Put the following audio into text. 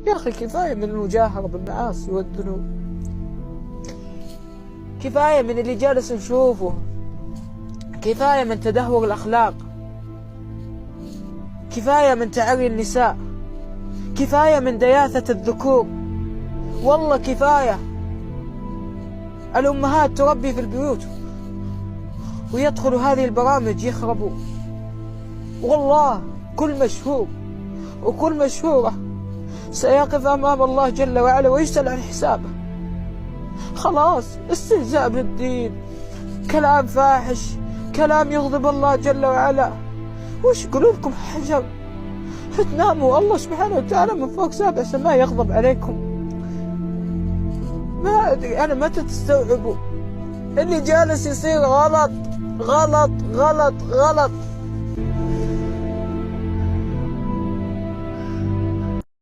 يا أخي كفاية من المجاهرة بالمعاصي والذنوب، كفاية من اللي جالس نشوفه، كفاية من تدهور الأخلاق، كفاية من تعري النساء، كفاية من دياثة الذكور. والله كفاية. الأمهات تربي في البيوت ويدخلوا هذه البرامج يخربوا. والله كل مشهور وكل مشهورة سيقف أمام الله جل وعلا ويسأل عن حسابه. خلاص، استهزاء بالدين، كلام فاحش، كلام يغضب الله جل وعلا. وش قلوبكم حجر؟ تناموا الله سبحانه وتعالى من فوق 7 سماء يغضب عليكم. ما أدري أنا متى تستوعبوا اللي جالس يصير غلط غلط غلط غلط.